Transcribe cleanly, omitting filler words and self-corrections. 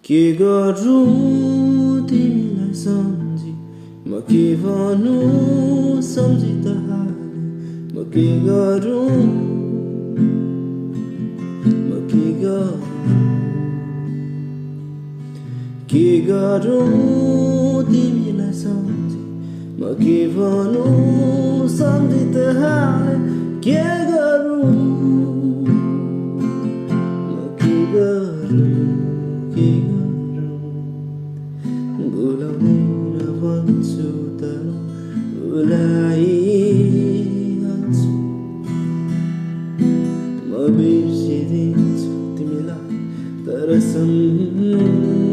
के गरौँ तिमीलाई सम्झी म के भनौँ सम्झी त हाले म के गरौँ के गरौँ तिमीलाई सम्झी म के भनौँ सम्झी त हाले के गरौँ भुलाउन भन्छु तर भुलाइहाल्छु म बिर्सिदिन्छु तिमीलाई तर सम्झिरहन्छु